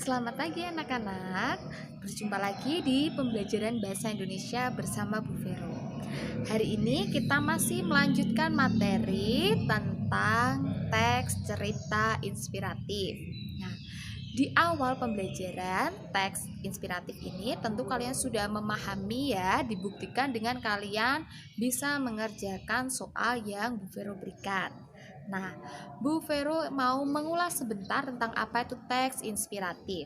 Selamat pagi anak-anak. Berjumpa lagi di pembelajaran bahasa Indonesia bersama Bu Vero. Hari ini kita masih melanjutkan materi tentang teks cerita inspiratif. Nah, di awal pembelajaran teks inspiratif ini tentu kalian sudah memahami ya, dibuktikan dengan kalian bisa mengerjakan soal yang Bu Vero berikan. Nah, Bu Vero mau mengulas sebentar tentang apa itu teks inspiratif.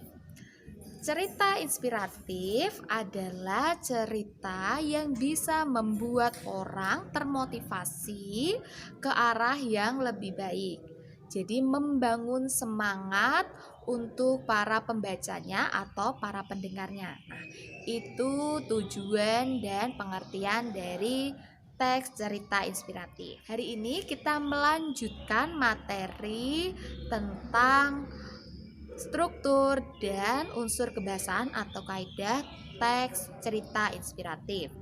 Cerita inspiratif adalah cerita yang bisa membuat orang termotivasi ke arah yang lebih baik. Jadi membangun semangat untuk para pembacanya atau para pendengarnya. Nah, itu tujuan dan pengertian dari teks cerita inspiratif. Hari ini kita melanjutkan materi tentang struktur dan unsur kebahasaan atau kaidah teks cerita inspiratif.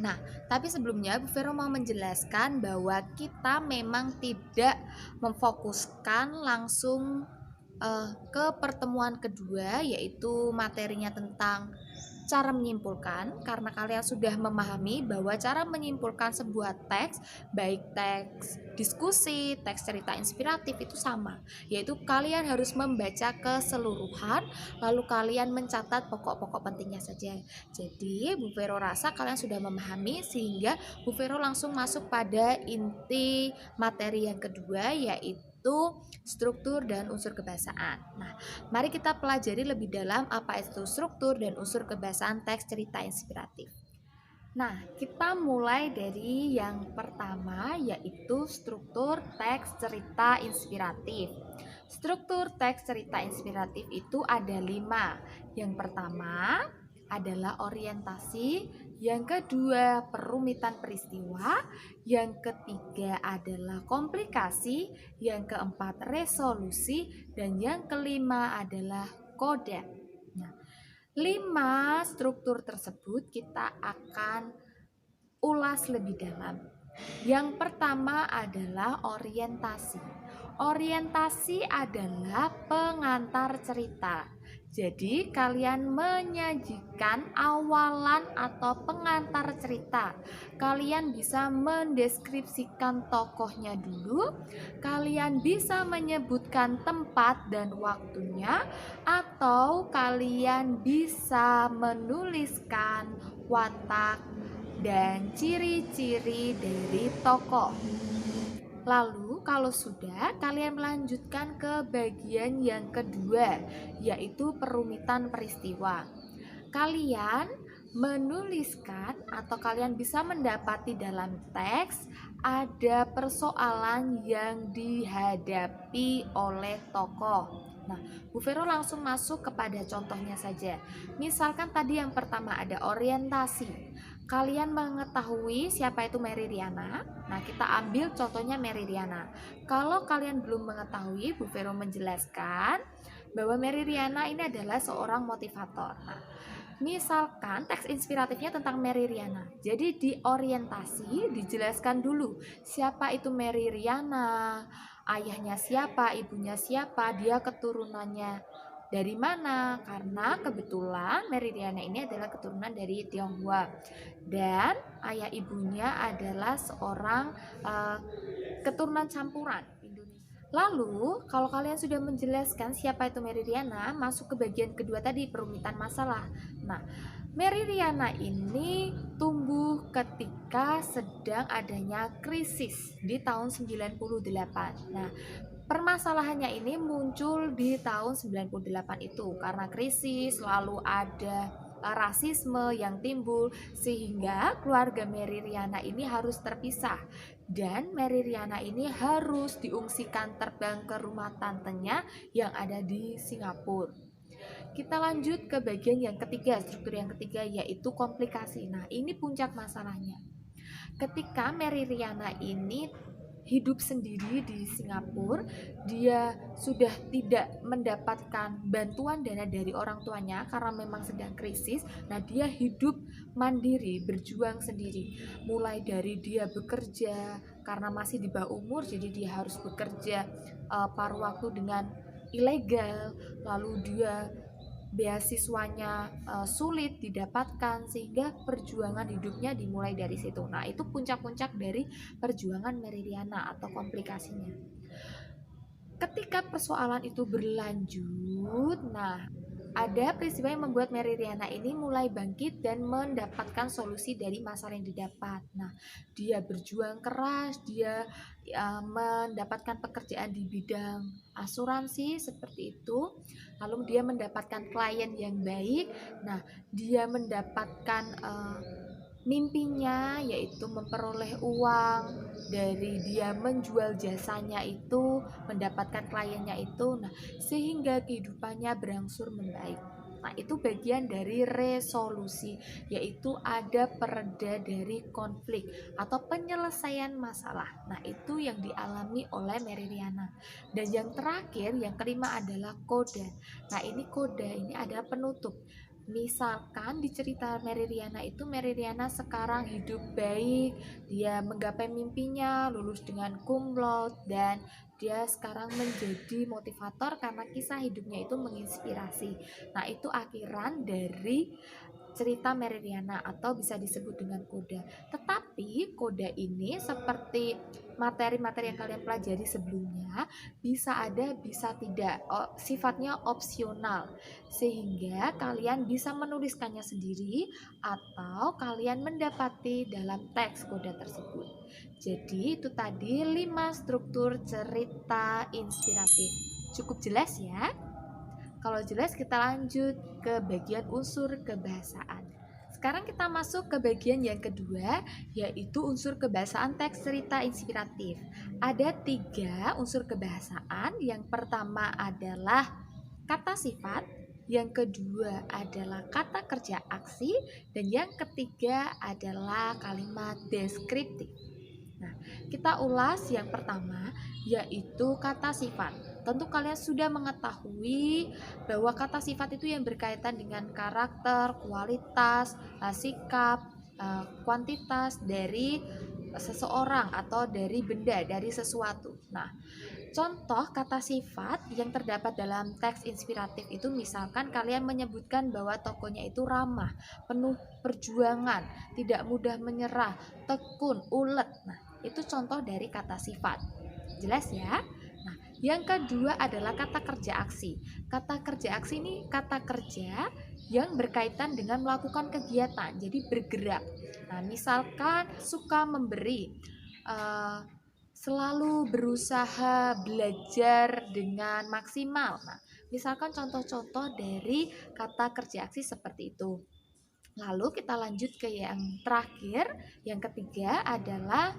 Nah, tapi sebelumnya Bu Vero mau menjelaskan bahwa kita memang tidak memfokuskan langsung ke pertemuan kedua, yaitu materinya tentang cara menyimpulkan, karena kalian sudah memahami bahwa cara menyimpulkan sebuah teks, baik teks diskusi, teks cerita inspiratif itu sama, yaitu kalian harus membaca keseluruhan lalu kalian mencatat pokok-pokok pentingnya saja. Jadi Bu Vero rasa kalian sudah memahami, sehingga Bu Vero langsung masuk pada inti materi yang kedua, yaitu struktur dan unsur kebahasaan. Nah, mari kita pelajari lebih dalam apa itu struktur dan unsur kebahasaan teks cerita inspiratif. Nah, kita mulai dari yang pertama, yaitu struktur teks cerita inspiratif. Struktur teks cerita inspiratif itu ada 5. Yang pertama adalah orientasi, yang kedua perumitan peristiwa, yang ketiga adalah komplikasi, yang keempat resolusi, dan yang kelima adalah kode. Nah, 5 struktur tersebut kita akan ulas lebih dalam. Yang pertama adalah orientasi. Orientasi adalah pengantar cerita. Jadi kalian menyajikan awalan atau pengantar cerita. Kalian bisa mendeskripsikan tokohnya dulu. Kalian bisa menyebutkan tempat dan waktunya, atau kalian bisa menuliskan watak dan ciri-ciri dari tokoh. Lalu kalau sudah, kalian melanjutkan ke bagian yang kedua, yaitu perumitan peristiwa. Kalian menuliskan atau kalian bisa mendapati dalam teks ada persoalan yang dihadapi oleh tokoh. Nah, Bu Vero langsung masuk kepada contohnya saja. Misalkan tadi yang pertama ada orientasi. Kalian mengetahui siapa itu Mary Riana? Nah, kita ambil contohnya Mary Riana. Kalau kalian belum mengetahui, Bu Vero menjelaskan bahwa Mary Riana ini adalah seorang motivator. Nah, misalkan teks inspiratifnya tentang Mary Riana. Jadi di orientasi dijelaskan dulu siapa itu Mary Riana, ayahnya siapa, ibunya siapa, dia keturunannya dari mana, karena kebetulan Mary Riana ini adalah keturunan dari Tionghoa dan ayah ibunya adalah seorang keturunan campuran Indonesia. Lalu kalau kalian sudah menjelaskan siapa itu Mary Riana, masuk ke bagian kedua tadi, perumitan masalah. Nah, Mary Riana ini tumbuh ketika sedang adanya krisis di tahun 98. Nah, permasalahannya ini muncul di tahun 98 itu karena krisis, lalu ada rasisme yang timbul, sehingga keluarga Mary Riana ini harus terpisah dan Mary Riana ini harus diungsikan terbang ke rumah tantenya yang ada di Singapura. Kita lanjut ke bagian yang ketiga, struktur yang ketiga, yaitu komplikasi. Nah, ini puncak masalahnya. Ketika Mary Riana ini hidup sendiri di Singapura, dia sudah tidak mendapatkan bantuan dana dari orang tuanya karena memang sedang krisis. Nah, dia hidup mandiri, berjuang sendiri. Mulai dari dia bekerja karena masih di bawah umur, jadi dia harus bekerja paruh waktu dengan ilegal, lalu dia beasiswanya sulit didapatkan, sehingga perjuangan hidupnya dimulai dari situ. Nah, itu puncak-puncak dari perjuangan Meridiana atau komplikasinya. Ketika persoalan itu berlanjut, nah ada peristiwa yang membuat Meridiana ini mulai bangkit dan mendapatkan solusi dari masalah yang didapat. Nah, dia berjuang keras, dia mendapatkan pekerjaan di bidang asuransi seperti itu. Lalu dia mendapatkan klien yang baik. Nah, dia mendapatkan mimpinya, yaitu memperoleh uang dari dia menjual jasanya itu, mendapatkan kliennya itu. Nah, sehingga kehidupannya berangsur membaik. Nah, itu bagian dari resolusi, yaitu ada pereda dari konflik atau penyelesaian masalah. Nah, itu yang dialami oleh Meridiana. Dan yang terakhir, yang kelima adalah koda. Nah, ini koda ini adalah penutup. Misalkan di cerita Meridiana itu, Meridiana sekarang hidup baik, dia menggapai mimpinya, lulus dengan cum laude, dan dia sekarang menjadi motivator karena kisah hidupnya itu menginspirasi. Nah, itu akhiran dari cerita Meridiana atau bisa disebut dengan koda. Tetapi koda ini seperti materi-materi yang kalian pelajari sebelumnya, bisa ada bisa tidak, sifatnya opsional, sehingga kalian bisa menuliskannya sendiri atau kalian mendapati dalam teks koda tersebut. Jadi itu tadi 5 struktur cerita inspiratif. Cukup jelas ya? Kalau jelas, kita lanjut ke bagian unsur kebahasaan. Sekarang kita masuk ke bagian yang kedua, yaitu unsur kebahasaan teks cerita inspiratif. Ada 3 unsur kebahasaan. Yang pertama adalah kata sifat, yang kedua adalah kata kerja aksi, dan yang ketiga adalah kalimat deskriptif. Nah, kita ulas yang pertama, yaitu kata sifat. Tentu kalian sudah mengetahui bahwa kata sifat itu yang berkaitan dengan karakter, kualitas, sikap, kuantitas dari seseorang atau dari benda, dari sesuatu. Nah, contoh kata sifat yang terdapat dalam teks inspiratif itu, misalkan kalian menyebutkan bahwa tokohnya itu ramah, penuh perjuangan, tidak mudah menyerah, tekun, ulet. Nah, itu contoh dari kata sifat. Jelas ya? Nah, yang kedua adalah kata kerja aksi. Kata kerja aksi ini kata kerja yang berkaitan dengan melakukan kegiatan, jadi bergerak. Nah, misalkan suka memberi, selalu berusaha belajar dengan maksimal. Nah, misalkan contoh-contoh dari kata kerja aksi seperti itu. Lalu kita lanjut ke yang terakhir, yang ketiga adalah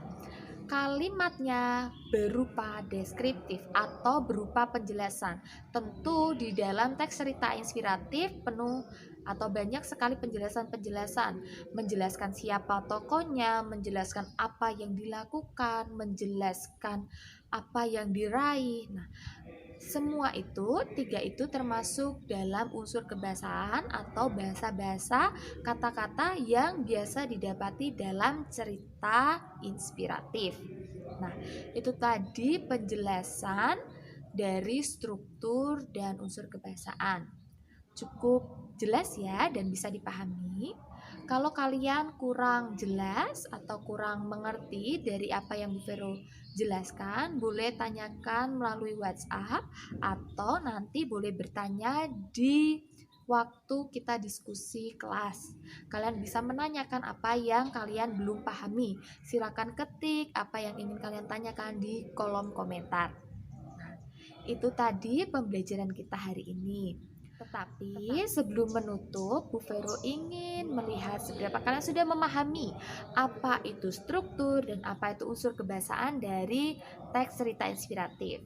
kalimatnya berupa deskriptif atau berupa penjelasan. Tentu di dalam teks cerita inspiratif penuh atau banyak sekali penjelasan-penjelasan, menjelaskan siapa tokohnya, menjelaskan apa yang dilakukan, menjelaskan apa yang diraih. Nah, semua itu, 3 itu termasuk dalam unsur kebahasaan atau bahasa-bahasa kata-kata yang biasa didapati dalam cerita inspiratif. Nah, itu tadi penjelasan dari struktur dan unsur kebahasaan. Cukup jelas ya dan bisa dipahami. Kalau kalian kurang jelas atau kurang mengerti dari apa yang Bu Vero jelaskan, boleh tanyakan melalui WhatsApp atau nanti boleh bertanya di waktu kita diskusi kelas. Kalian bisa menanyakan apa yang kalian belum pahami. Silakan ketik apa yang ingin kalian tanyakan di kolom komentar. Nah, itu tadi pembelajaran kita hari ini. Tetapi sebelum menutup, Bu Vero ingin melihat seberapa kalian sudah memahami apa itu struktur dan apa itu unsur kebahasaan dari teks cerita inspiratif.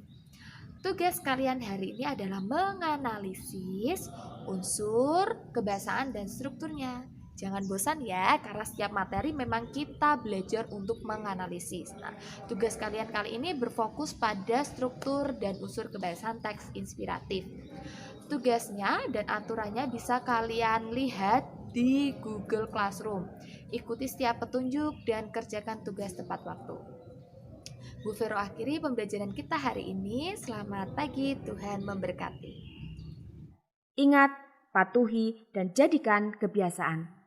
Tugas kalian hari ini adalah menganalisis unsur kebahasaan dan strukturnya. Jangan bosan ya, karena setiap materi memang kita belajar untuk menganalisis. Nah, tugas kalian kali ini berfokus pada struktur dan unsur kebahasaan teks inspiratif. Tugasnya dan aturannya bisa kalian lihat di Google Classroom. Ikuti setiap petunjuk dan kerjakan tugas tepat waktu. Bu Vero akhiri pembelajaran kita hari ini. Selamat pagi, Tuhan memberkati. Ingat, patuhi, dan jadikan kebiasaan.